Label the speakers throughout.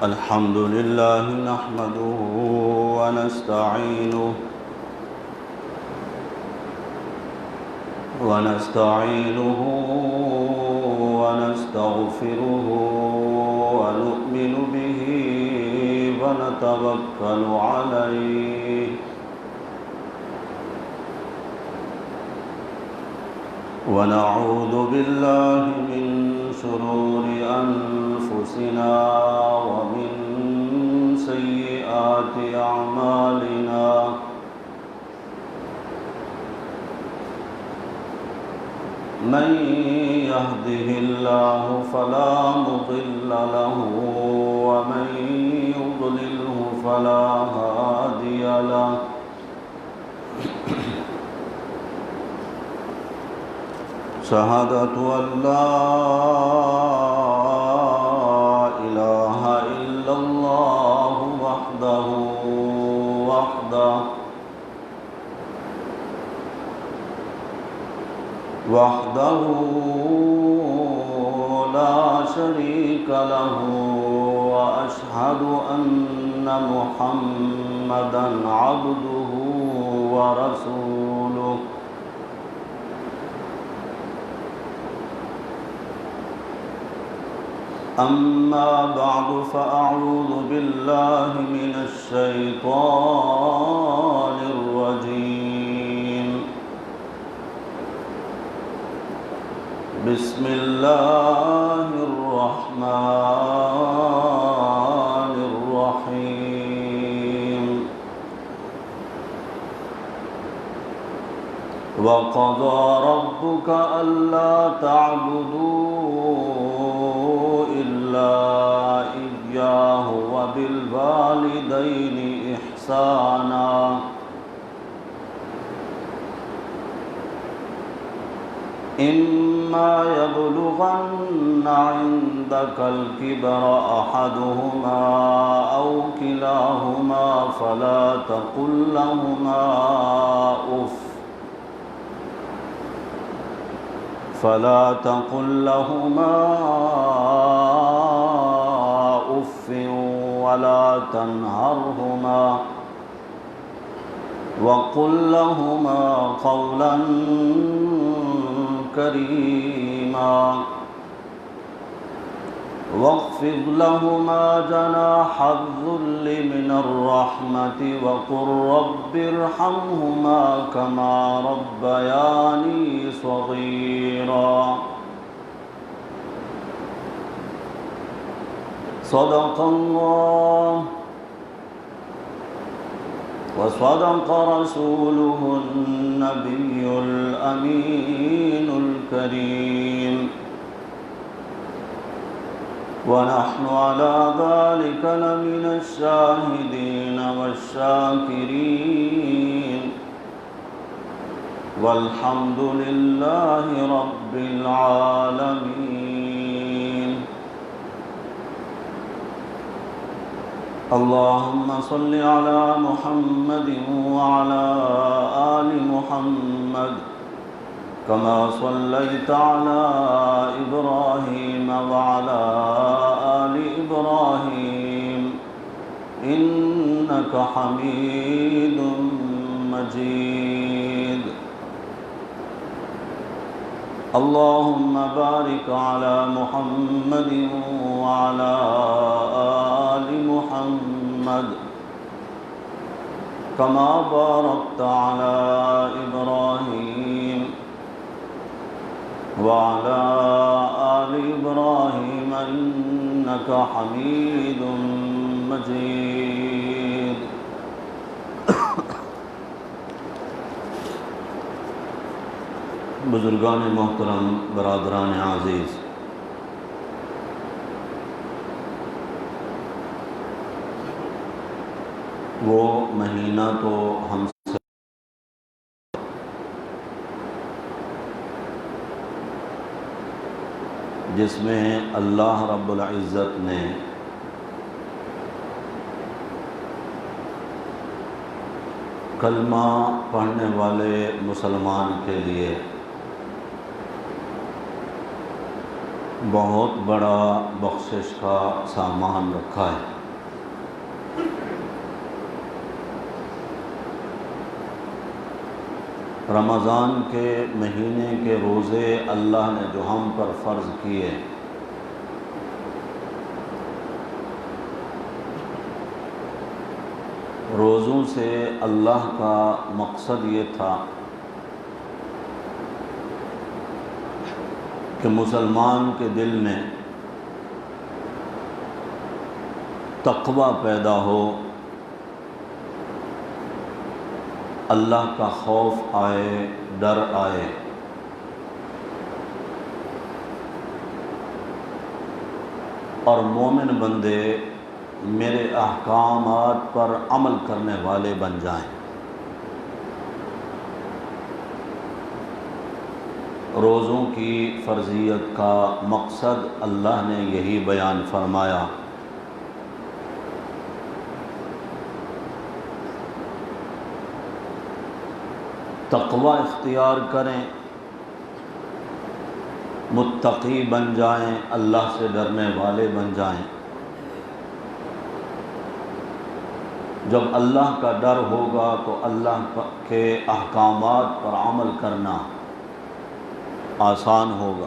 Speaker 1: الحمد لله نحمده ونستعينه ونستغفره ونؤمن به ونتوكل عليه ونعوذ بالله من شرور أنفسنا ومن سيئات أعمالنا من يهده الله فلا مضل له ومن يضلله فلا هادي له شهادة أن لا إله إلا الله وحده لا شريك له وأشهد أن محمدًا عبده ورسوله أما بعد فأعوذ بالله من الشيطان الرجيم بسم الله الرحمن الرحيم وقضى ربك ألا تعبدوا إلا إياه وبالوالدين إحسانا إما يبلغن عندك الكبر أحدهما أو كلاهما فلا تقل لهما أف ولا تنهرهما وقل لهما قولا كريما واخفض لهما جناح الذل من الرحمة وقل رب ارحمهما كما ربياني صغيرا صدق الله وصدق رسوله النبي الأمين الكريم ونحن على ذلك لمن الشاهدين والشاكرين والحمد لله رب العالمين اللهم صل على محمد وعلى آل محمد كما صليت على إبراهيم وعلى آل إبراهيم إنك حميد مجيد اللهم بارك على محمد وعلى آل محمد كما باركت على إبراهيم وعلى آل إبراهيم إنك حميد مجيد بزرگان محترم، برادران عزیز، وہ مہینہ تو ہم سے جس میں اللہ رب العزت نے کلمہ پڑھنے والے مسلمان کے لیے بہت بڑا بخشش کا سامان رکھا ہے۔ رمضان کے مہینے کے روزے اللہ نے جو ہم پر فرض کیے، روزوں سے اللہ کا مقصد یہ تھا کہ مسلمان کے دل میں تقوی پیدا ہو، اللہ کا خوف آئے، ڈر آئے، اور مومن بندے میرے احکامات پر عمل کرنے والے بن جائیں۔ روزوں کی فرضیت کا مقصد اللہ نے یہی بیان فرمایا۔ تقوی اختیار کریں، متقی بن جائیں، اللہ سے ڈرنے والے بن جائیں۔ جب اللہ کا ڈر ہوگا تو اللہ کے احکامات پر عمل کرنا آسان ہوگا۔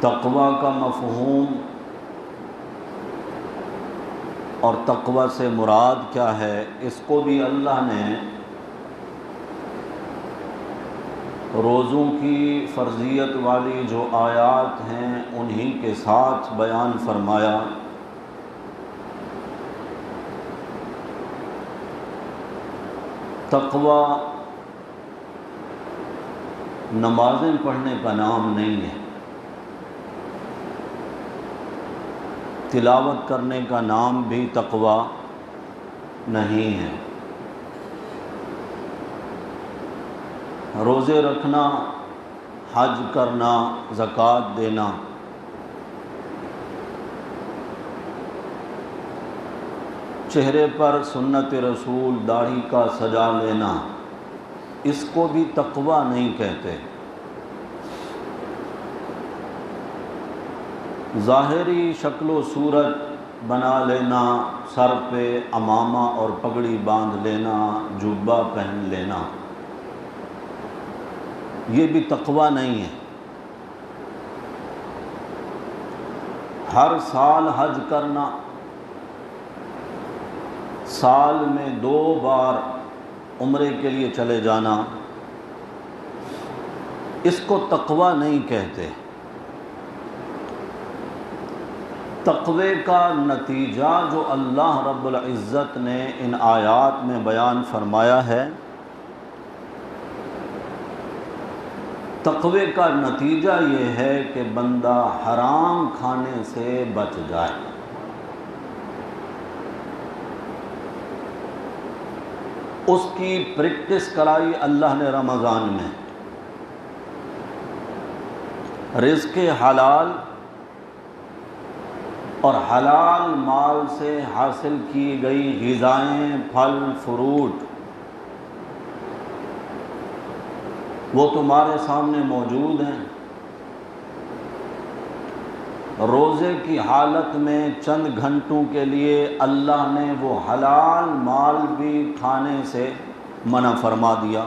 Speaker 1: تقوی کا مفہوم اور تقوی سے مراد کیا ہے، اس کو بھی اللہ نے روزوں کی فرضیت والی جو آیات ہیں انہی کے ساتھ بیان فرمایا۔ تقوی نمازیں پڑھنے کا نام نہیں ہے، تلاوت کرنے کا نام بھی تقوی نہیں ہے، روزے رکھنا، حج کرنا، زکوٰۃ دینا، چہرے پر سنت رسول داڑھی کا سجا لینا، اس کو بھی تقوی نہیں کہتے۔ ظاہری شکل و صورت بنا لینا، سر پہ عمامہ اور پگڑی باندھ لینا، جبہ پہن لینا، یہ بھی تقوی نہیں ہے۔ ہر سال حج کرنا، سال میں 2 بار عمرے کے لیے چلے جانا، اس کو تقوی نہیں کہتے۔ تقوی کا نتیجہ جو اللہ رب العزت نے ان آیات میں بیان فرمایا ہے، تقوی کا نتیجہ یہ ہے کہ بندہ حرام کھانے سے بچ جائے۔ اس کی پریکٹس کرائی اللہ نے رمضان میں، رزق حلال اور حلال مال سے حاصل کی گئی غذائیں، پھل فروٹ، وہ تمہارے سامنے موجود ہیں۔ روزے کی حالت میں چند گھنٹوں کے لیے اللہ نے وہ حلال مال بھی کھانے سے منع فرما دیا۔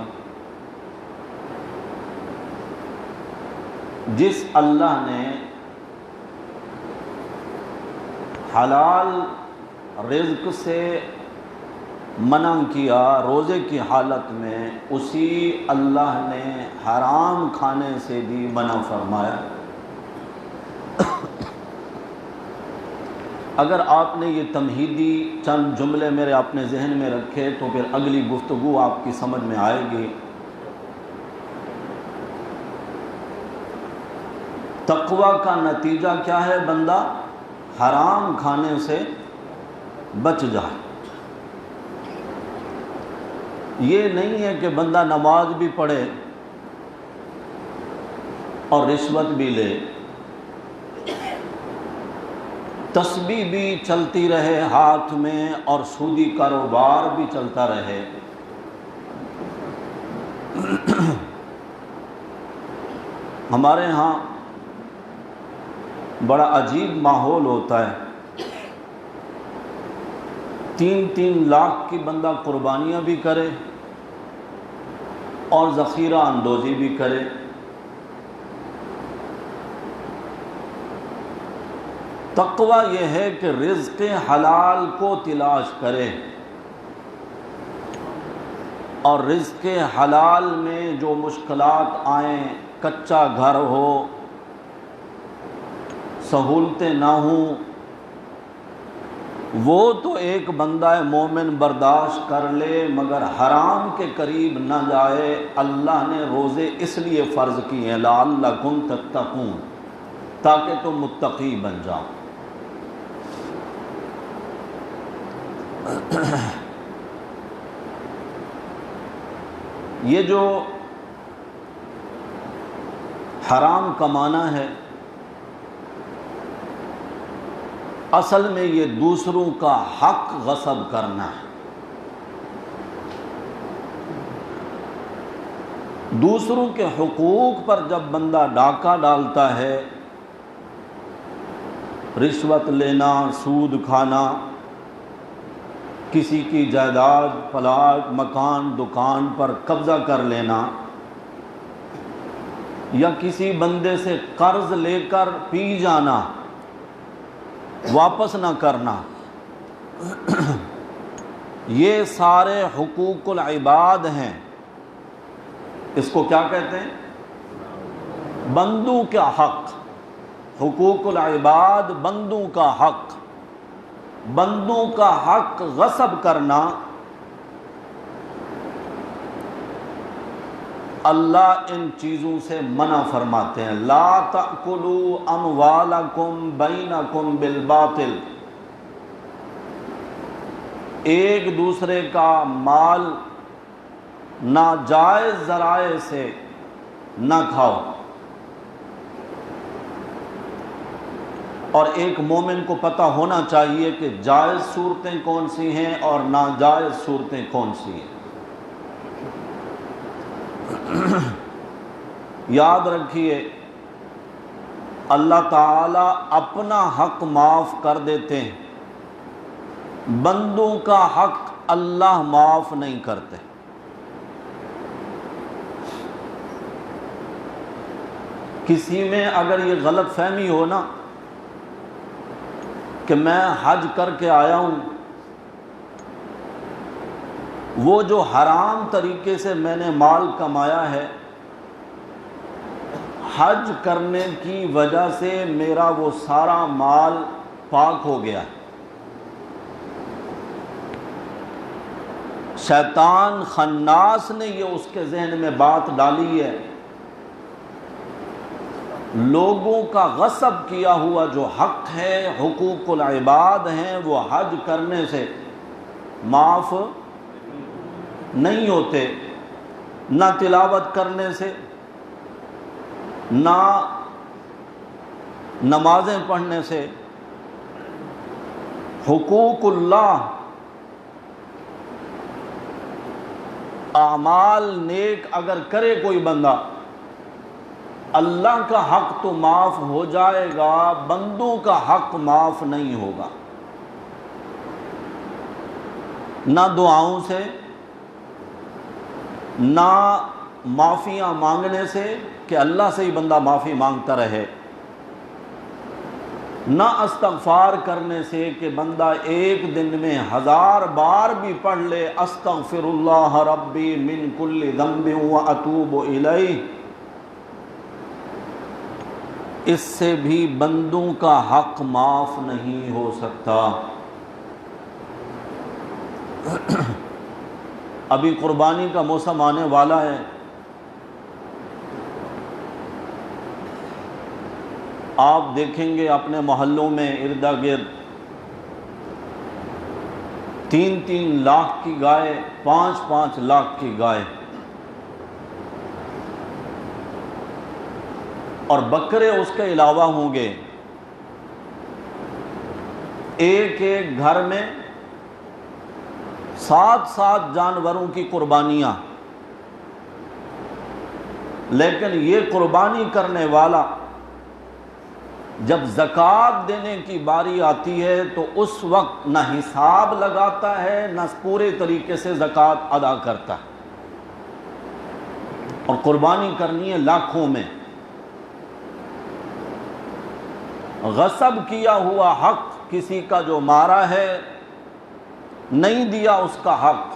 Speaker 1: جس اللہ نے حلال رزق سے منع کیا روزے کی حالت میں، اسی اللہ نے حرام کھانے سے بھی منع فرمایا۔ اگر آپ نے یہ تمہیدی چند جملے میرے اپنے ذہن میں رکھے تو پھر اگلی گفتگو آپ کی سمجھ میں آئے گی۔ تقوی کا نتیجہ کیا ہے؟ بندہ حرام کھانے سے بچ جائے۔ یہ نہیں ہے کہ بندہ نماز بھی پڑھے اور رشوت بھی لے، تسبیح بھی چلتی رہے ہاتھ میں اور سودی کاروبار بھی چلتا رہے۔ ہمارے ہاں بڑا عجیب ماحول ہوتا ہے، 3 لاکھ کی بندہ قربانیاں بھی کرے اور ذخیرہ اندوزی بھی کرے۔ تقویٰ یہ ہے کہ رزق حلال کو تلاش کرے، اور رزق حلال میں جو مشکلات آئیں، کچا گھر ہو، سہولتیں نہ ہوں، وہ تو ایک بندہ مومن برداشت کر لے، مگر حرام کے قریب نہ جائے۔ اللہ نے روزے اس لیے فرض کیے ہیں لعلکم تتقون، تاکہ تم متقی بن جاؤ۔ یہ جو حرام کمانا ہے، اصل میں یہ دوسروں کا حق غصب کرنا ہے۔ دوسروں کے حقوق پر جب بندہ ڈاکہ ڈالتا ہے، رشوت لینا، سود کھانا، کسی کی جائیداد، پلاٹ، مکان، دکان پر قبضہ کر لینا، یا کسی بندے سے قرض لے کر پی جانا، واپس نہ کرنا، یہ سارے حقوق العباد ہیں۔ اس کو کیا کہتے ہیں؟ بندوں کا حق۔ حقوق العباد، بندوں کا حق۔ بندوں کا حق غصب کرنا اللہ ان چیزوں سے منع فرماتے ہیں۔ لا تأکلوا اموالکم بینکم بالباطل، ایک دوسرے کا مال ناجائز ذرائع سے نہ کھاؤ۔ اور ایک مومن کو پتہ ہونا چاہیے کہ جائز صورتیں کون سی ہیں اور ناجائز صورتیں کون سی ہیں۔ یاد رکھیے، اللہ تعالیٰ اپنا حق معاف کر دیتے ہیں، بندوں کا حق اللہ معاف نہیں کرتے۔ کسی میں اگر یہ غلط فہمی ہو نا کہ میں حج کر کے آیا ہوں، وہ جو حرام طریقے سے میں نے مال کمایا ہے، حج کرنے کی وجہ سے میرا وہ سارا مال پاک ہو گیا۔ شیطان خناس نے یہ اس کے ذہن میں بات ڈالی ہے، لوگوں کا غصب کیا ہوا جو حق ہے، حقوق العباد ہیں، وہ حج کرنے سے معاف نہیں ہوتے، نہ تلاوت کرنے سے، نہ نمازیں پڑھنے سے۔ حقوق اللہ، اعمال نیک اگر کرے کوئی بندہ، اللہ کا حق تو معاف ہو جائے گا، بندوں کا حق معاف نہیں ہوگا۔ نہ دعاؤں سے، نہ معافیاں مانگنے سے کہ اللہ سے ہی بندہ معافی مانگتا رہے، نہ استغفار کرنے سے کہ بندہ ایک دن میں 1000 بار بھی پڑھ لے استغفر اللہ ربی من کل ذنب واتوب الیہ، اس سے بھی بندوں کا حق معاف نہیں ہو سکتا۔ ابھی قربانی کا موسم آنے والا ہے، آپ دیکھیں گے اپنے محلوں میں ارد گرد 3 لاکھ کی گائے، 5 لاکھ کی گائے، اور بکرے اس کے علاوہ ہوں گے۔ ایک گھر میں 7 جانوروں کی قربانیاں، لیکن یہ قربانی کرنے والا جب زکوٰۃ دینے کی باری آتی ہے تو اس وقت نہ حساب لگاتا ہے نہ پورے طریقے سے زکوٰۃ ادا کرتا ہے، اور قربانی کرنی ہے لاکھوں میں۔ غصب کیا ہوا حق کسی کا جو مارا ہے، نہیں دیا اس کا حق۔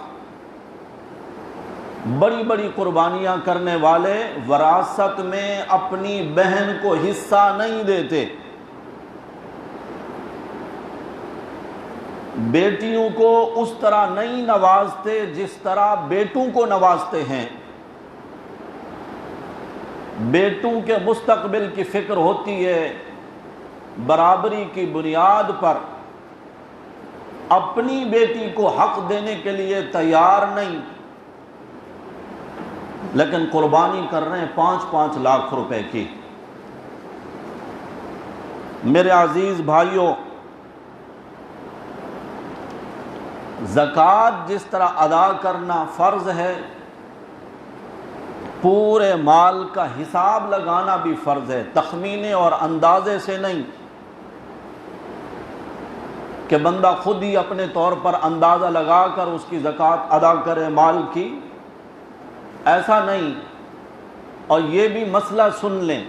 Speaker 1: بڑی بڑی قربانیاں کرنے والے وراثت میں اپنی بہن کو حصہ نہیں دیتے، بیٹیوں کو اس طرح نہیں نوازتے جس طرح بیٹوں کو نوازتے ہیں۔ بیٹوں کے مستقبل کی فکر ہوتی ہے، برابری کی بنیاد پر اپنی بیٹی کو حق دینے کے لیے تیار نہیں، لیکن قربانی کر رہے ہیں 5-5 لاکھ روپے کی۔ میرے عزیز بھائیوں، زکوٰۃ جس طرح ادا کرنا فرض ہے، پورے مال کا حساب لگانا بھی فرض ہے، تخمینے اور اندازے سے نہیں کہ بندہ خود ہی اپنے طور پر اندازہ لگا کر اس کی زکوٰۃ ادا کرے مال کی، ایسا نہیں۔ اور یہ بھی مسئلہ سن لیں،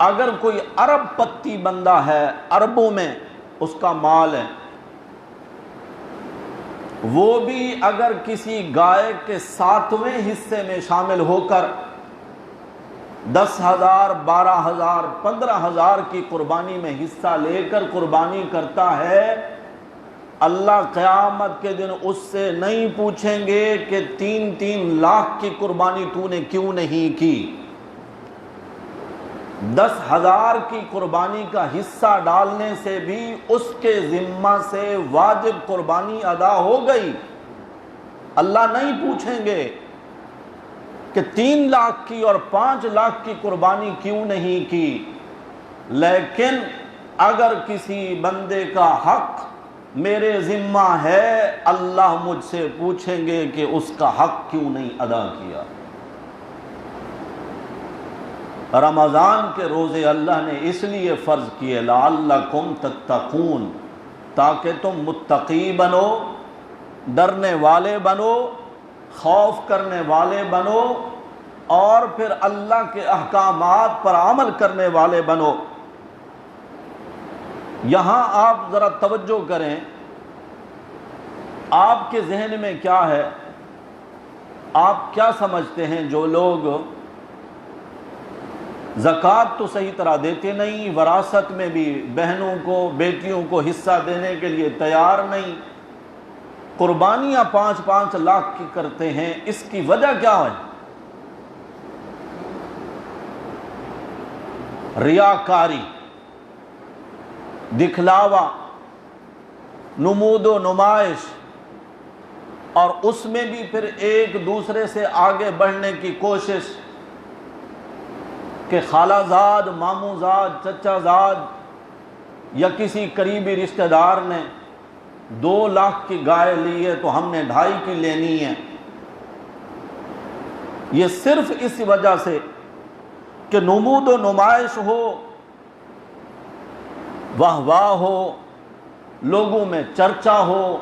Speaker 1: اگر کوئی ارب پتی بندہ ہے، اربوں میں اس کا مال ہے، وہ بھی اگر کسی گائے کے 7ویں حصے میں شامل ہو کر 10,000 12,000 15,000 کی قربانی میں حصہ لے کر قربانی کرتا ہے، اللہ قیامت کے دن اس سے نہیں پوچھیں گے کہ 3 لاکھ کی قربانی تو نے کیوں نہیں کی۔ 10,000 کی قربانی کا حصہ ڈالنے سے بھی اس کے ذمہ سے واجب قربانی ادا ہو گئی۔ اللہ نہیں پوچھیں گے کہ 3 لاکھ کی اور 5 لاکھ کی قربانی کیوں نہیں کی، لیکن اگر کسی بندے کا حق میرے ذمہ ہے، اللہ مجھ سے پوچھیں گے کہ اس کا حق کیوں نہیں ادا کیا۔ رمضان کے روزے اللہ نے اس لیے فرض کیے لعلکم تتقون، تاکہ تم متقی بنو، ڈرنے والے بنو، خوف کرنے والے بنو، اور پھر اللہ کے احکامات پر عمل کرنے والے بنو۔ یہاں آپ ذرا توجہ کریں، آپ کے ذہن میں کیا ہے؟ آپ کیا سمجھتے ہیں جو لوگ زکوٰۃ تو صحیح طرح دیتے نہیں، وراثت میں بھی بہنوں کو بیٹیوں کو حصہ دینے کے لیے تیار نہیں، قربانیاں 5-5 لاکھ کی کرتے ہیں، اس کی وجہ کیا ہے؟ ریاکاری، دکھلاوا، نمود و نمائش، اور اس میں بھی پھر ایک دوسرے سے آگے بڑھنے کی کوشش کہ خالہ زاد، ماموں زاد، چچا زاد یا کسی قریبی رشتہ دار نے 2 لاکھ کی گائے لی ہے تو ہم نے 2.5 کی لینی ہے۔ یہ صرف اس وجہ سے کہ نمود و نمائش ہو، واہ واہ ہو، لوگوں میں چرچا ہو،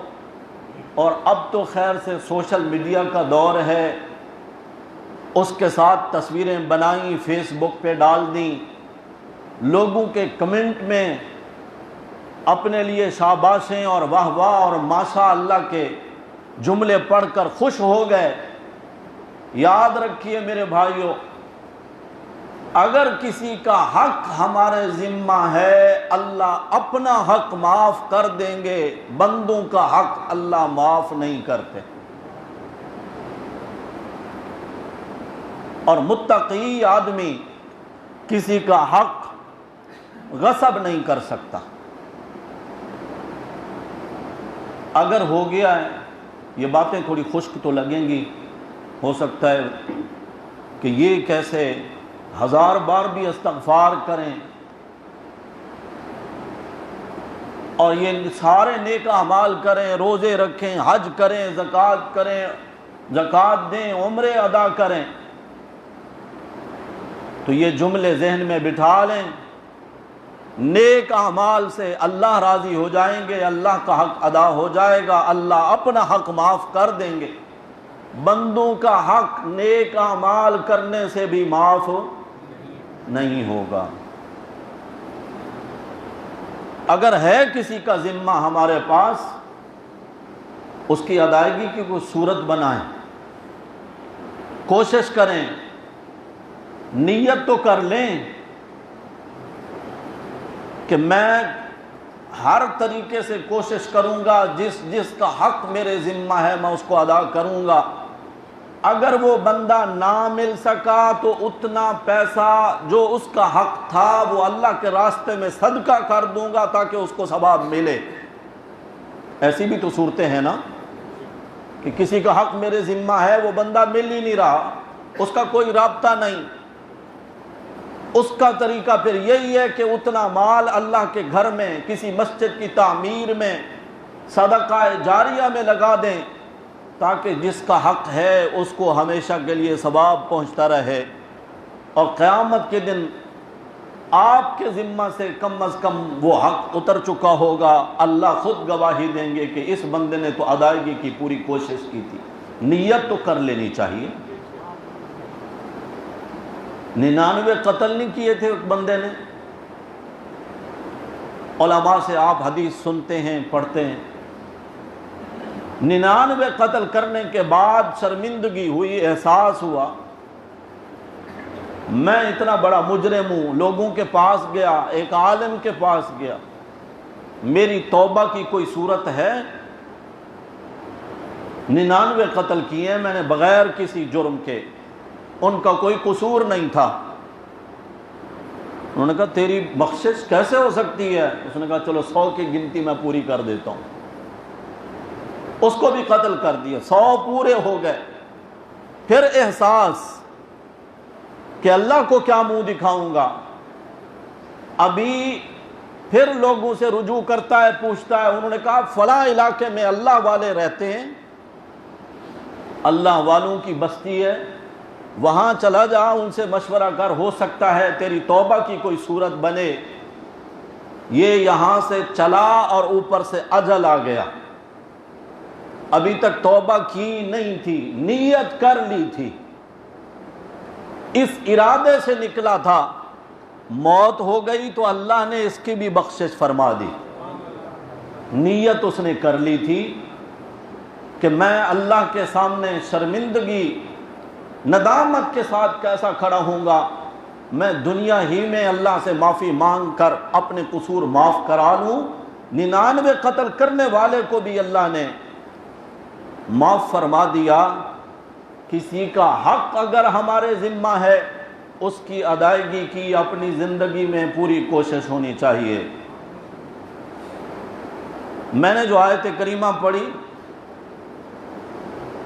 Speaker 1: اور اب تو خیر سے سوشل میڈیا کا دور ہے، اس کے ساتھ تصویریں بنائیں، فیس بک پہ ڈال دیں، لوگوں کے کمنٹ میں اپنے لیے شاباشیں اور واہ واہ اور ماشاء اللہ کے جملے پڑھ کر خوش ہو گئے۔ یاد رکھیے میرے بھائیوں، اگر کسی کا حق ہمارے ذمہ ہے، اللہ اپنا حق معاف کر دیں گے، بندوں کا حق اللہ معاف نہیں کرتے۔ اور متقی آدمی کسی کا حق غصب نہیں کر سکتا۔ اگر ہو گیا ہے، یہ باتیں تھوڑی خشک تو لگیں گی، ہو سکتا ہے کہ یہ کیسے 1000 بار بھی استغفار کریں اور یہ سارے نیک اعمال کریں، روزے رکھیں، حج کریں، زکوٰۃ کریں، زکوٰۃ دیں، عمرے ادا کریں، تو یہ جملے ذہن میں بٹھا لیں، نیک اعمال سے اللہ راضی ہو جائیں گے، اللہ کا حق ادا ہو جائے گا، اللہ اپنا حق معاف کر دیں گے۔ بندوں کا حق نیک اعمال کرنے سے بھی معاف نہیں ہوگا۔ اگر ہے کسی کا ذمہ ہمارے پاس، اس کی ادائیگی کی کوئی صورت بنائیں، کوشش کریں، نیت تو کر لیں کہ میں ہر طریقے سے کوشش کروں گا، جس کا حق میرے ذمہ ہے میں اس کو ادا کروں گا۔ اگر وہ بندہ نہ مل سکا تو اتنا پیسہ جو اس کا حق تھا وہ اللہ کے راستے میں صدقہ کر دوں گا تاکہ اس کو ثواب ملے۔ ایسی بھی تو صورتیں ہیں نا کہ کسی کا حق میرے ذمہ ہے، وہ بندہ مل ہی نہیں رہا، اس کا کوئی رابطہ نہیں۔ اس کا طریقہ پھر یہی ہے کہ اتنا مال اللہ کے گھر میں، کسی مسجد کی تعمیر میں، صدقہ جاریہ میں لگا دیں تاکہ جس کا حق ہے اس کو ہمیشہ کے لیے ثواب پہنچتا رہے، اور قیامت کے دن آپ کے ذمہ سے کم از کم وہ حق اتر چکا ہوگا، اللہ خود گواہی دیں گے کہ اس بندے نے تو ادائیگی کی پوری کوشش کی تھی۔ نیت تو کر لینی چاہیے۔ 99 قتل نہیں کیے تھے ایک بندے نے؟ علماء سے آپ حدیث سنتے ہیں، پڑھتے ہیں، 99 قتل کرنے کے بعد شرمندگی ہوئی، احساس ہوا میں اتنا بڑا مجرم ہوں، لوگوں کے پاس گیا، ایک عالم کے پاس گیا، میری توبہ کی کوئی صورت ہے؟ 99 قتل کیے ہیں میں نے بغیر کسی جرم کے، ان کا کوئی قصور نہیں تھا۔ انہوں نے کہا تیری بخشش کیسے ہو سکتی ہے؟ اس نے کہا چلو 100 کی گنتی میں پوری کر دیتا ہوں۔ اس کو بھی قتل کر دیا، 100 پورے ہو گئے۔ پھر احساس کہ اللہ کو کیا منہ دکھاؤں گا، ابھی پھر لوگوں سے رجوع کرتا ہے، پوچھتا ہے۔ انہوں نے کہا فلاں علاقے میں اللہ والے رہتے ہیں، اللہ والوں کی بستی ہے، وہاں چلا جا، ان سے مشورہ کر، ہو سکتا ہے تیری توبہ کی کوئی صورت بنے۔ یہ یہاں سے چلا اور اوپر سے اجل آ گیا، ابھی تک توبہ کی نہیں تھی، نیت کر لی تھی، اس ارادے سے نکلا تھا، موت ہو گئی تو اللہ نے اس کی بھی بخشش فرما دی۔ نیت اس نے کر لی تھی کہ میں اللہ کے سامنے شرمندگی، ندامت کے ساتھ کیسا کھڑا ہوں گا، میں دنیا ہی میں اللہ سے معافی مانگ کر اپنے قصور معاف کرا لوں۔ 99 قتل کرنے والے کو بھی اللہ نے معاف فرما دیا۔ کسی کا حق اگر ہمارے ذمہ ہے، اس کی ادائیگی کی اپنی زندگی میں پوری کوشش ہونی چاہیے۔ میں نے جو آیت کریمہ پڑھی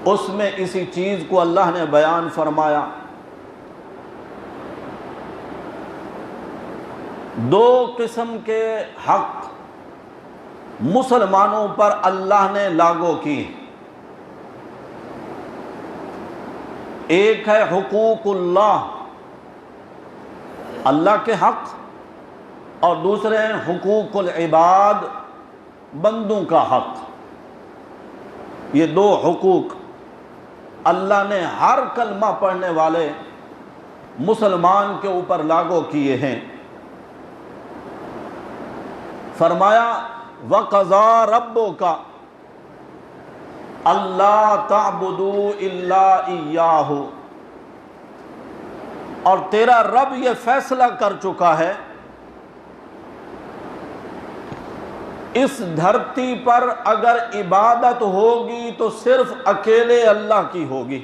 Speaker 1: اس میں اسی چیز کو اللہ نے بیان فرمایا۔ 2 قسم کے حق مسلمانوں پر اللہ نے لاگو کی، ایک ہے حقوق اللہ، اللہ کے حق، اور دوسرے ہیں حقوق العباد، بندوں کا حق۔ یہ 2 حقوق اللہ نے ہر کلمہ پڑھنے والے مسلمان کے اوپر لاگو کیے ہیں۔ فرمایا وَقَضَىٰ رَبُّكَ اللہ تعبدوا الا ایاہ، اور تیرا رب یہ فیصلہ کر چکا ہے اس دھرتی پر اگر عبادت ہوگی تو صرف اکیلے اللہ کی ہوگی۔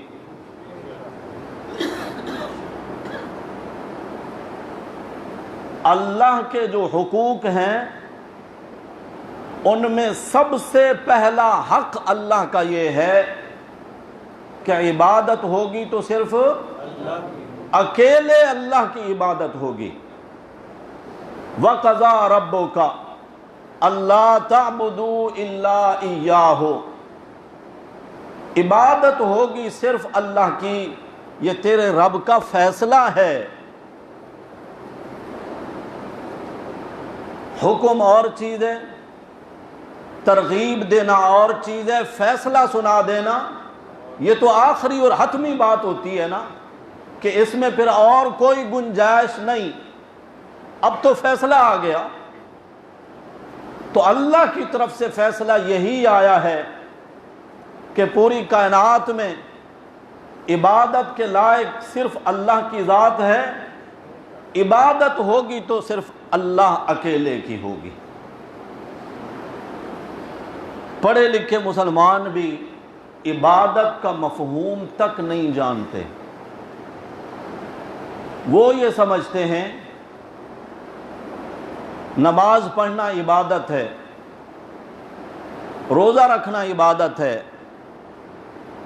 Speaker 1: اللہ کے جو حقوق ہیں ان میں سب سے پہلا حق اللہ کا یہ ہے کہ عبادت ہوگی تو صرف اکیلے اللہ کی عبادت ہوگی۔ وَقَضَىٰ رَبُّكَ اللہ تعبدوا الا ایاہ، عبادت ہوگی صرف اللہ کی، یہ تیرے رب کا فیصلہ ہے۔ حکم اور چیز ہے، ترغیب دینا اور چیز ہے، فیصلہ سنا دینا یہ تو آخری اور حتمی بات ہوتی ہے نا، کہ اس میں پھر اور کوئی گنجائش نہیں، اب تو فیصلہ آ گیا۔ تو اللہ کی طرف سے فیصلہ یہی آیا ہے کہ پوری کائنات میں عبادت کے لائق صرف اللہ کی ذات ہے، عبادت ہوگی تو صرف اللہ اکیلے کی ہوگی۔ پڑھے لکھے مسلمان بھی عبادت کا مفہوم تک نہیں جانتے، وہ یہ سمجھتے ہیں نماز پڑھنا عبادت ہے، روزہ رکھنا عبادت ہے،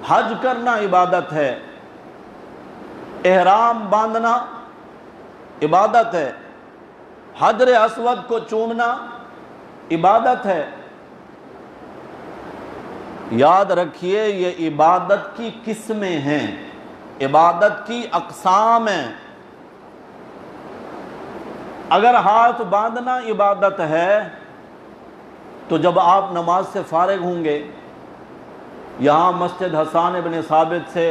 Speaker 1: حج کرنا عبادت ہے، احرام باندھنا عبادت ہے، حجر اسود کو چومنا عبادت ہے۔ یاد رکھیے یہ عبادت کی قسمیں ہیں، عبادت کی اقسام ہیں۔ اگر ہاتھ باندھنا عبادت ہے تو جب آپ نماز سے فارغ ہوں گے، یہاں مسجد حسان بن ثابت سے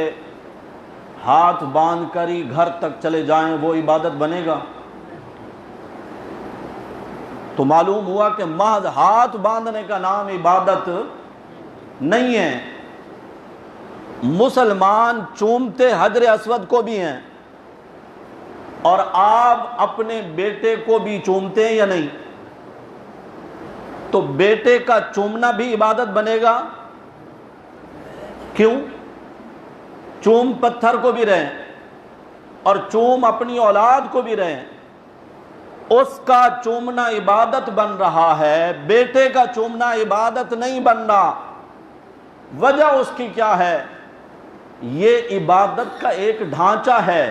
Speaker 1: ہاتھ باندھ کر ہی گھر تک چلے جائیں، وہ عبادت بنے گا؟ تو معلوم ہوا کہ محض ہاتھ باندھنے کا نام عبادت نہیں ہے۔ مسلمان چومتے حجر اسود کو بھی ہیں، اور آپ اپنے بیٹے کو بھی چومتے ہیں یا نہیں؟ تو بیٹے کا چومنا بھی عبادت بنے گا؟ کیوں؟ چوم پتھر کو بھی رہیں اور چوم اپنی اولاد کو بھی رہیں، اس کا چومنا عبادت بن رہا ہے، بیٹے کا چومنا عبادت نہیں بن رہا۔ وجہ اس کی کیا ہے؟ یہ عبادت کا ایک ڈھانچہ ہے،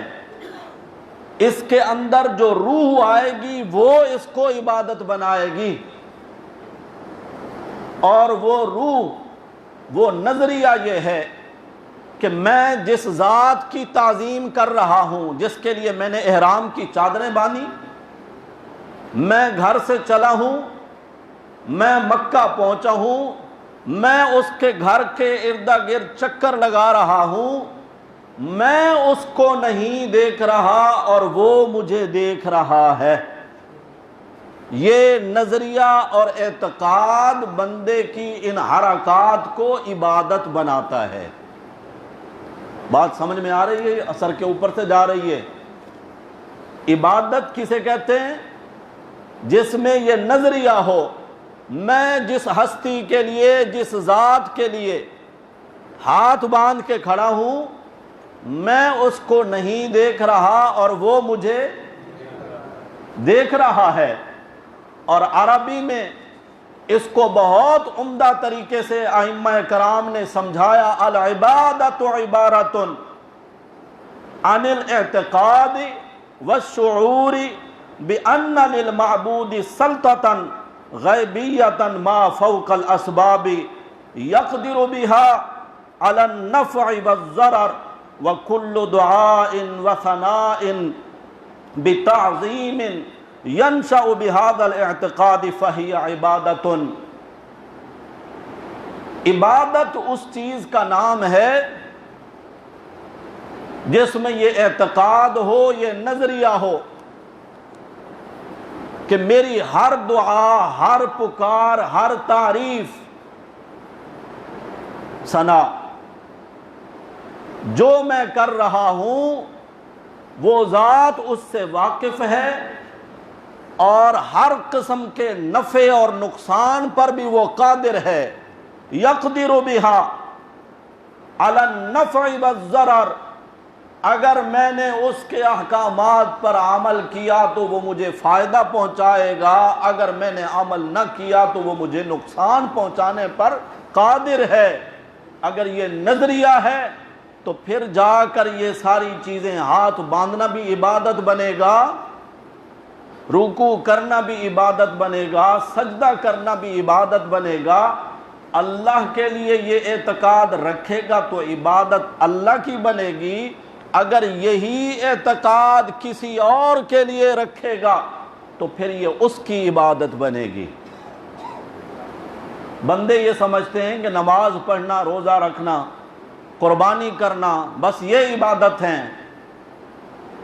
Speaker 1: اس کے اندر جو روح آئے گی وہ اس کو عبادت بنائے گی، اور وہ روح، وہ نظریہ یہ ہے کہ میں جس ذات کی تعظیم کر رہا ہوں، جس کے لیے میں نے احرام کی چادریں باندھی، میں گھر سے چلا ہوں، میں مکہ پہنچا ہوں، میں اس کے گھر کے ارد گرد چکر لگا رہا ہوں، میں اس کو نہیں دیکھ رہا اور وہ مجھے دیکھ رہا ہے۔ یہ نظریہ اور اعتقاد بندے کی ان حرکات کو عبادت بناتا ہے۔ بات سمجھ میں آ رہی ہے؟ اثر کے اوپر سے جا رہی ہے۔ عبادت کسے کہتے ہیں؟ جس میں یہ نظریہ ہو، میں جس ہستی کے لیے، جس ذات کے لیے ہاتھ باندھ کے کھڑا ہوں، میں اس کو نہیں دیکھ رہا اور وہ مجھے دیکھ رہا ہے۔ اور عربی میں اس کو بہت عمدہ طریقے سے ائمہ کرام نے سمجھایا، العبادۃ عبارۃ عن الاعتقاد والشعور بأن للمعبود سلطة غیبیة ما فوق الاسباب يقدر بها على النفع والضرر وكل دعاء وثناء بتعظیم ينشأ بهذا الاعتقاد فهي عبادۃ۔ عبادت اس چیز کا نام ہے جس میں یہ اعتقاد ہو، یہ نظریہ ہو کہ میری ہر دعا، ہر پکار، ہر تعریف، ثنا جو میں کر رہا ہوں وہ ذات اس سے واقف ہے، اور ہر قسم کے نفع اور نقصان پر بھی وہ قادر ہے۔ یقدر بها علی النفع والضرر، اگر میں نے اس کے احکامات پر عمل کیا تو وہ مجھے فائدہ پہنچائے گا، اگر میں نے عمل نہ کیا تو وہ مجھے نقصان پہنچانے پر قادر ہے۔ اگر یہ نظریہ ہے تو پھر جا کر یہ ساری چیزیں، ہاتھ باندھنا بھی عبادت بنے گا، رکوع کرنا بھی عبادت بنے گا، سجدہ کرنا بھی عبادت بنے گا۔ اللہ کے لیے یہ اعتقاد رکھے گا تو عبادت اللہ کی بنے گی، اگر یہی اعتقاد کسی اور کے لیے رکھے گا تو پھر یہ اس کی عبادت بنے گی۔ بندے یہ سمجھتے ہیں کہ نماز پڑھنا، روزہ رکھنا، قربانی کرنا بس یہ عبادت ہیں،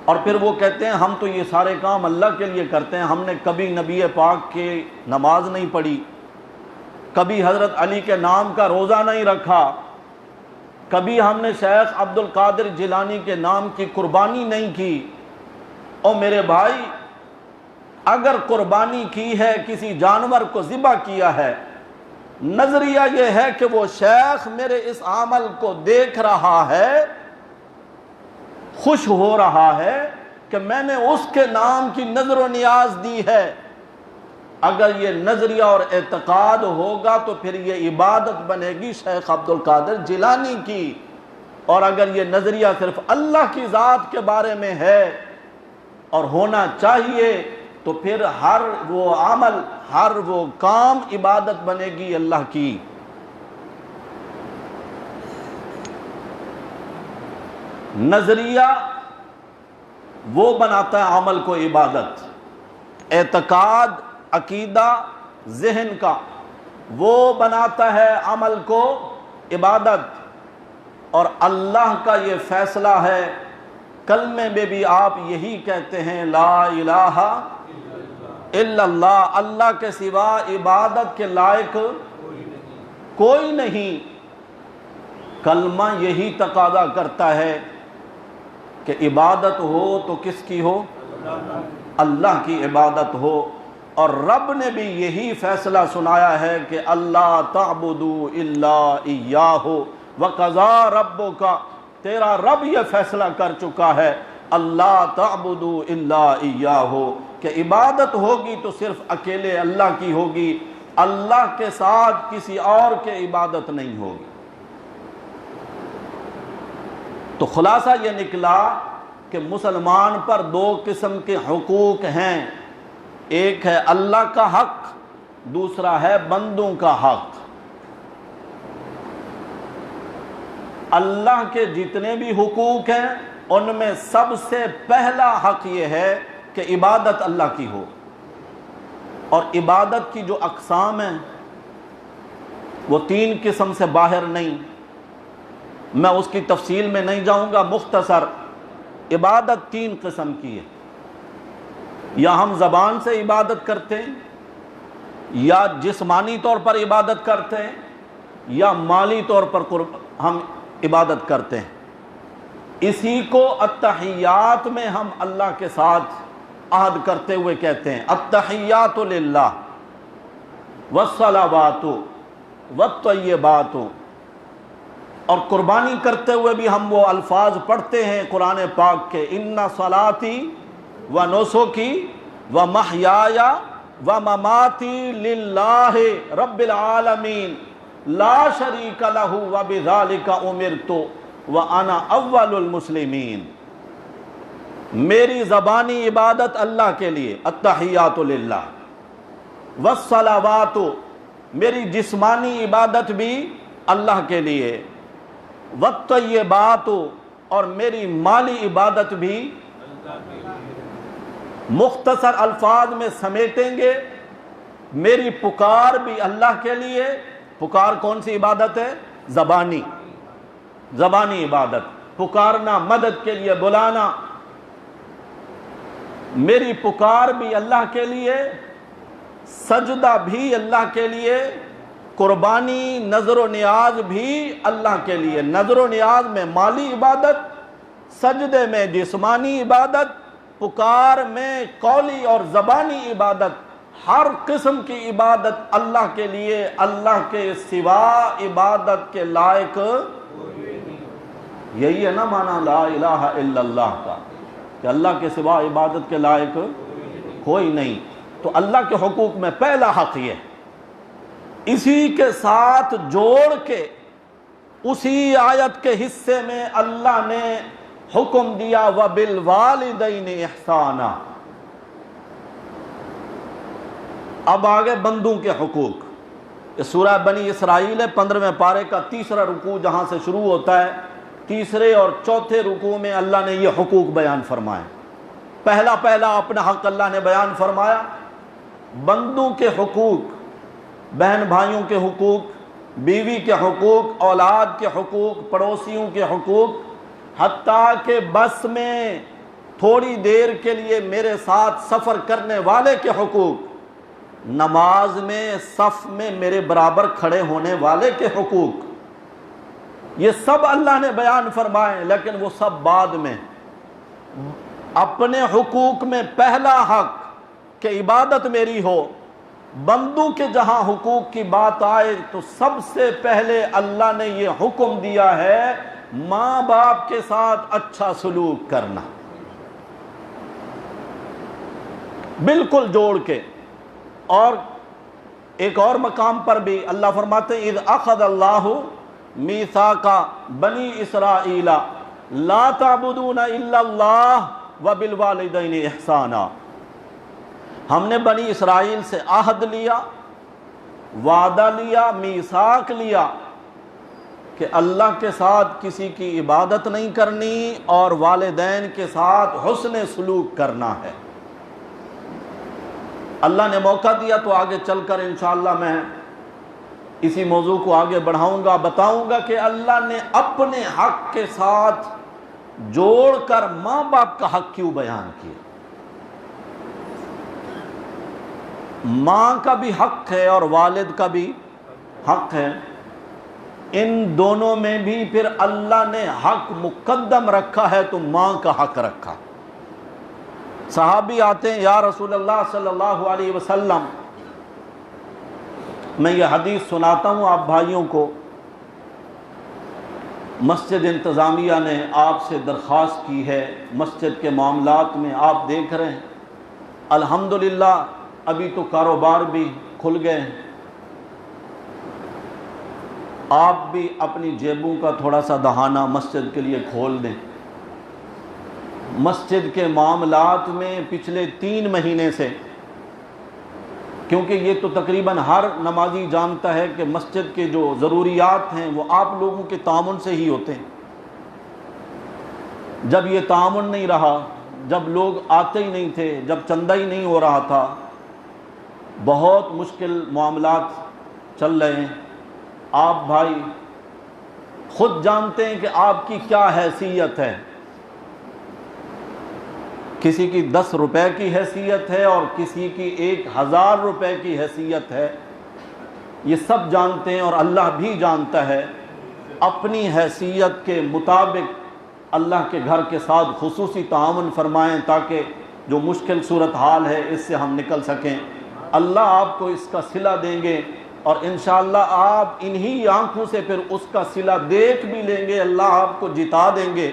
Speaker 1: اور پھر وہ کہتے ہیں ہم تو یہ سارے کام اللہ کے لیے کرتے ہیں، ہم نے کبھی نبی پاک کی نماز نہیں پڑھی، کبھی حضرت علی کے نام کا روزہ نہیں رکھا، کبھی ہم نے شیخ عبد القادر جیلانی کے نام کی قربانی نہیں کی۔ اور میرے بھائی، اگر قربانی کی ہے، کسی جانور کو ذبح کیا ہے، نظریہ یہ ہے کہ وہ شیخ میرے اس عمل کو دیکھ رہا ہے، خوش ہو رہا ہے کہ میں نے اس کے نام کی نظر و نیاز دی ہے۔ اگر یہ نظریہ اور اعتقاد ہوگا تو پھر یہ عبادت بنے گی شیخ عبد القادر جیلانی کی، اور اگر یہ نظریہ صرف اللہ کی ذات کے بارے میں ہے اور ہونا چاہیے تو پھر ہر وہ عمل، ہر وہ کام عبادت بنے گی اللہ کی۔ نظریہ وہ بناتا ہے عمل کو عبادت، اعتقاد، عقیدہ ذہن کا وہ بناتا ہے عمل کو عبادت، اور اللہ کا یہ فیصلہ ہے۔ کلمے میں بھی آپ یہی کہتے ہیں، لا الہ الا اللہ، اللہ کے سوا عبادت کے لائق کوئی نہیں۔ کلمہ یہی تقاضا کرتا ہے کہ عبادت ہو تو کس کی ہو؟ اللہ کی عبادت ہو، اور رب نے بھی یہی فیصلہ سنایا ہے کہ اللہ تعبدوا الا ایاہ وقضى ربک، تیرا رب یہ فیصلہ کر چکا ہے اللہ تعبدوا الا ایاہ، کہ عبادت ہوگی تو صرف اکیلے اللہ کی ہوگی، اللہ کے ساتھ کسی اور کے عبادت نہیں ہوگی۔ تو خلاصہ یہ نکلا کہ مسلمان پر دو قسم کے حقوق ہیں، ایک ہے اللہ کا حق، دوسرا ہے بندوں کا حق۔ اللہ کے جتنے بھی حقوق ہیں ان میں سب سے پہلا حق یہ ہے کہ عبادت اللہ کی ہو، اور عبادت کی جو اقسام ہیں وہ تین قسم سے باہر نہیں، میں اس کی تفصیل میں نہیں جاؤں گا، مختصر عبادت تین قسم کی ہے، یا ہم زبان سے عبادت کرتے ہیں، یا جسمانی طور پر عبادت کرتے ہیں، یا مالی طور پر ہم عبادت کرتے ہیں۔ اسی کو التحیات میں ہم اللہ کے ساتھ عہد کرتے ہوئے کہتے ہیں، التحیات للہ والصلوات والطیبات، اور قربانی کرتے ہوئے بھی ہم وہ الفاظ پڑھتے ہیں قرآن پاک کے، ان صلاتی ونسکی ومحیای ومماتی للہ رب العالمین لا شریک لہ وبذالک امرت وانا اول المسلمین۔ میری زبانی عبادت اللہ کے لیے، التحیات للہ، والصلوات، میری جسمانی عبادت بھی اللہ کے لیے، والطیبات، اور میری مالی عبادت بھی۔ مختصر الفاظ میں سمیٹیں گے، میری پکار بھی اللہ کے لیے، پکار کون سی عبادت ہے؟ زبانی عبادت، پکارنا، مدد کے لیے بلانا، میری پکار بھی اللہ کے لیے، سجدہ بھی اللہ کے لیے، قربانی، نظر و نیاز بھی اللہ کے لیے۔ نظر و نیاز میں مالی عبادت، سجدے میں جسمانی عبادت، پکار میں قولی اور زبانی عبادت، ہر قسم کی عبادت اللہ کے لیے، اللہ کے سوا عبادت کے لائق۔ یہی ہے نا معنی لا الہ الا اللہ کا، کہ اللہ کے سوا عبادت کے لائق کوئی نہیں۔ تو اللہ کے حقوق میں پہلا حق یہ، اسی کے ساتھ جوڑ کے اسی آیت کے حصے میں اللہ نے حکم دیا وَبِالْوَالِدَيْنِ إِحْسَانًا۔ اب آگے بندوں کے حقوق، یہ سورہ بنی اسرائیل ہے، 15ویں پارے کا تیسرا رکوع جہاں سے شروع ہوتا ہے، تیسرے اور چوتھے رکوع میں اللہ نے یہ حقوق بیان فرمائے۔ پہلا اپنا حق اللہ نے بیان فرمایا، بندوں کے حقوق، بہن بھائیوں کے حقوق، بیوی کے حقوق، اولاد کے حقوق، پڑوسیوں کے حقوق، حتیٰ کہ بس میں تھوڑی دیر کے لیے میرے ساتھ سفر کرنے والے کے حقوق، نماز میں صف میں میرے برابر کھڑے ہونے والے کے حقوق، یہ سب اللہ نے بیان فرمائے، لیکن وہ سب بعد میں۔ اپنے حقوق میں پہلا حق کہ عبادت میری ہو، بندوں کے جہاں حقوق کی بات آئے تو سب سے پہلے اللہ نے یہ حکم دیا ہے ماں باپ کے ساتھ اچھا سلوک کرنا، بالکل جوڑ کے۔ اور ایک اور مقام پر بھی اللہ فرماتے ہیں اذ اخذ اللہ میثاق بنی اسرائیل لا تعبدون الا اللہ وبالوالدین احسانا، ہم نے بنی اسرائیل سے عہد لیا، وعدہ لیا، میثاق لیا کہ اللہ کے ساتھ کسی کی عبادت نہیں کرنی اور والدین کے ساتھ حسن سلوک کرنا ہے۔ اللہ نے موقع دیا تو آگے چل کر انشاءاللہ میں اسی موضوع کو آگے بڑھاؤں گا، بتاؤں گا کہ اللہ نے اپنے حق کے ساتھ جوڑ کر ماں باپ کا حق کیوں بیان کیا۔ ماں کا بھی حق ہے اور والد کا بھی حق ہے، ان دونوں میں بھی پھر اللہ نے حق مقدم رکھا ہے تو ماں کا حق رکھا۔ صحابی آتے ہیں یا رسول اللہ صلی اللہ علیہ وسلم، میں یہ حدیث سناتا ہوں آپ بھائیوں کو، مسجد انتظامیہ نے آپ سے درخواست کی ہے، مسجد کے معاملات میں آپ دیکھ رہے ہیں الحمدللہ ابھی تو کاروبار بھی کھل گئے ہیں، آپ بھی اپنی جیبوں کا تھوڑا سا دہانہ مسجد کے لیے کھول دیں۔ مسجد کے معاملات میں پچھلے 3 مہینے سے، کیونکہ یہ تو تقریباً ہر نمازی جانتا ہے کہ مسجد کے جو ضروریات ہیں وہ آپ لوگوں کے تعاون سے ہی ہوتے ہیں۔ جب یہ تعاون نہیں رہا، جب لوگ آتے ہی نہیں تھے، جب چندہ ہی نہیں ہو رہا تھا، بہت مشکل معاملات چل رہے ہیں۔ آپ بھائی خود جانتے ہیں کہ آپ کی کیا حیثیت ہے، کسی کی 10 روپے کی حیثیت ہے اور کسی کی 1000 روپے کی حیثیت ہے، یہ سب جانتے ہیں اور اللہ بھی جانتا ہے۔ اپنی حیثیت کے مطابق اللہ کے گھر کے ساتھ خصوصی تعاون فرمائیں تاکہ جو مشکل صورتحال ہے اس سے ہم نکل سکیں۔ اللہ آپ کو اس کا صلہ دیں گے اور انشاءاللہ آپ انہی آنکھوں سے پھر اس کا صلہ دیکھ بھی لیں گے، اللہ آپ کو جتا دیں گے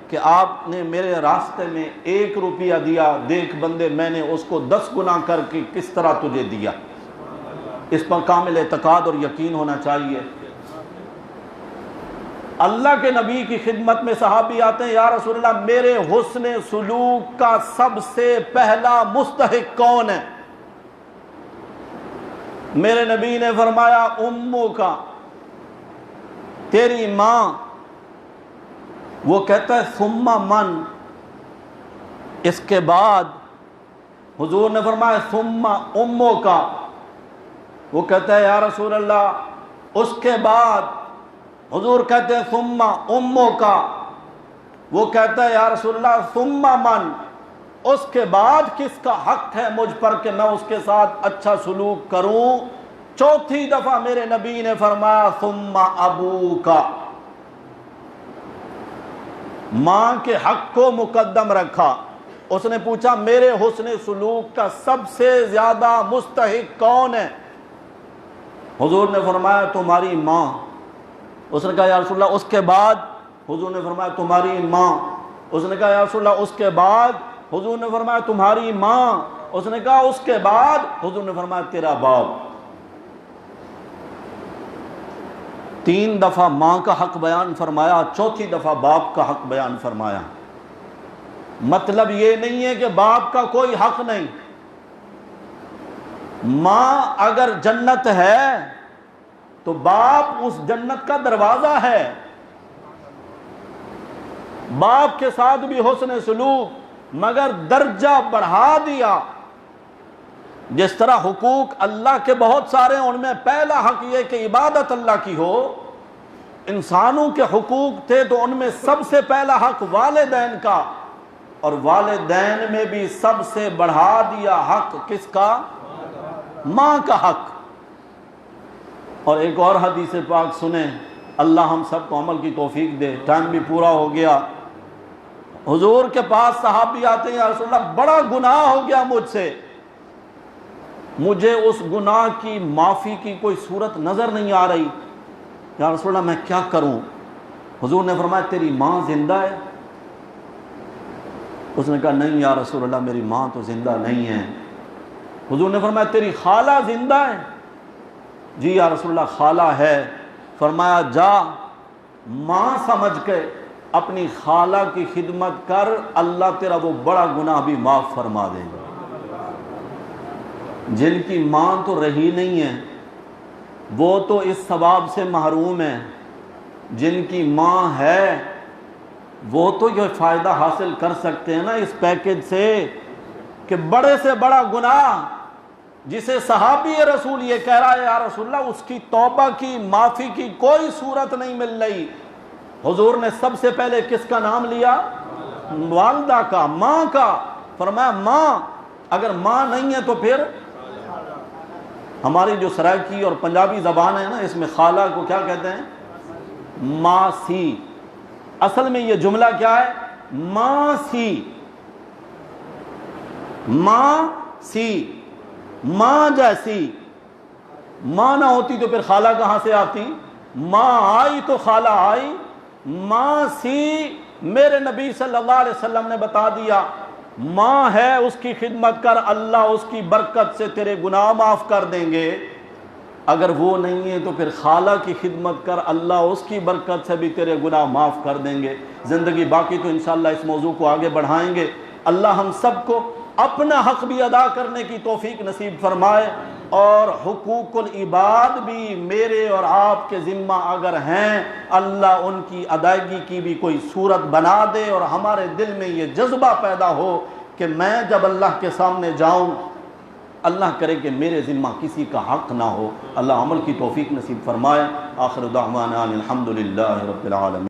Speaker 1: کہ آپ نے میرے راستے میں 1 روپیہ دیا، دیکھ بندے میں نے اس کو 10 گنا کر کے کس طرح تجھے دیا۔ اس پر کامل اعتقاد اور یقین ہونا چاہیے۔ اللہ کے نبی کی خدمت میں صحابی آتے ہیں یا رسول اللہ میرے حسن سلوک کا سب سے پہلا مستحق کون ہے؟ میرے نبی نے فرمایا امو کا، تیری ماں۔ وہ کہتا ہے ثم من، اس کے بعد حضور نے فرمایا ثم امو کا۔ وہ کہتا ہے یا رسول اللہ اس کے بعد، حضور کہتے ہیں ثم امو کا۔ وہ کہتا ہے یا رسول اللہ ثم من، اس کے بعد کس کا حق ہے مجھ پر کہ میں اس کے ساتھ اچھا سلوک کروں؟ 4تھی دفعہ میرے نبی نے فرمایا ثم ابو کا، ماں کے حق کو مقدم رکھا۔ اس نے پوچھا میرے حسن سلوک کا سب سے زیادہ مستحق کون ہے؟ حضور نے فرمایا تمہاری ماں۔ اس نے کہا یا رسول اللہ اس کے بعد؟ حضور نے فرمایا تمہاری ماں۔ اس نے کہا یا رسول اللہ اس کے بعد؟ حضور نے فرمایا تمہاری ماں۔ اس نے کہا اس کے بعد؟ حضور نے فرمایا تیرا باپ۔ 3 دفعہ ماں کا حق بیان فرمایا، 4تھی دفعہ باپ کا حق بیان فرمایا۔ مطلب یہ نہیں ہے کہ باپ کا کوئی حق نہیں۔ ماں اگر جنت ہے تو باپ اس جنت کا دروازہ ہے۔ باپ کے ساتھ بھی حسن سلوک، مگر درجہ بڑھا دیا۔ جس طرح حقوق اللہ کے بہت سارے ہیں، ان میں پہلا حق یہ کہ عبادت اللہ کی ہو۔ انسانوں کے حقوق تھے تو ان میں سب سے پہلا حق والدین کا، اور والدین میں بھی سب سے بڑھا دیا حق کس کا؟ ماں کا حق۔ اور ایک اور حدیث پاک سنیں، اللہ ہم سب کو عمل کی توفیق دے، ٹائم بھی پورا ہو گیا۔ حضور کے پاس صحابی آتے ہیں، یا رسول اللہ بڑا گناہ ہو گیا مجھ سے، مجھے اس گناہ کی معافی کی کوئی صورت نظر نہیں آ رہی، یا رسول اللہ میں کیا کروں؟ حضور نے فرمایا تیری ماں زندہ ہے؟ اس نے کہا نہیں یا رسول اللہ میری ماں تو زندہ نہیں ہے۔ حضور نے فرمایا تیری خالہ زندہ ہے؟ جی یا رسول اللہ خالہ ہے۔ فرمایا جا ماں سمجھ کے اپنی خالہ کی خدمت کر، اللہ تیرا وہ بڑا گناہ بھی معاف فرما دے گا۔ جن کی ماں تو رہی نہیں ہے وہ تو اس ثواب سے محروم ہیں، جن کی ماں ہے وہ تو یہ فائدہ حاصل کر سکتے ہیں نا اس پیکج سے کہ بڑے سے بڑا گناہ جسے صحابی رسول یہ کہہ رہا ہے یا رسول اللہ اس کی توبہ کی معافی کی کوئی صورت نہیں مل رہی، حضور نے سب سے پہلے کس کا نام لیا؟ والدہ کا، ماں کا۔ فرمایا ماں، اگر ماں نہیں ہے تو پھر ہماری جو سرائکی اور پنجابی زبان ہے نا اس میں خالہ کو کیا کہتے ہیں؟ ماں سی۔ اصل میں یہ جملہ کیا ہے؟ ماں سی، ماں سی، ماں جیسی۔ ماں نہ ہوتی تو پھر خالہ کہاں سے آتی؟ ماں آئی تو خالہ آئی۔ ماں سی، میرے نبی صلی اللہ علیہ وسلم نے بتا دیا ماں ہے اس کی خدمت کر، اللہ اس کی برکت سے تیرے گناہ معاف کر دیں گے۔ اگر وہ نہیں ہے تو پھر خالہ کی خدمت کر، اللہ اس کی برکت سے بھی تیرے گناہ معاف کر دیں گے۔ زندگی باقی تو انشاءاللہ اس موضوع کو آگے بڑھائیں گے۔ اللہ ہم سب کو اپنا حق بھی ادا کرنے کی توفیق نصیب فرمائے، اور حقوق العباد بھی میرے اور آپ کے ذمہ اگر ہیں، اللہ ان کی ادائیگی کی بھی کوئی صورت بنا دے، اور ہمارے دل میں یہ جذبہ پیدا ہو کہ میں جب اللہ کے سامنے جاؤں اللہ کرے کہ میرے ذمہ کسی کا حق نہ ہو۔ اللہ عمل کی توفیق نصیب فرمائے۔ آخر دعوانا الحمدللہ رب العالمین۔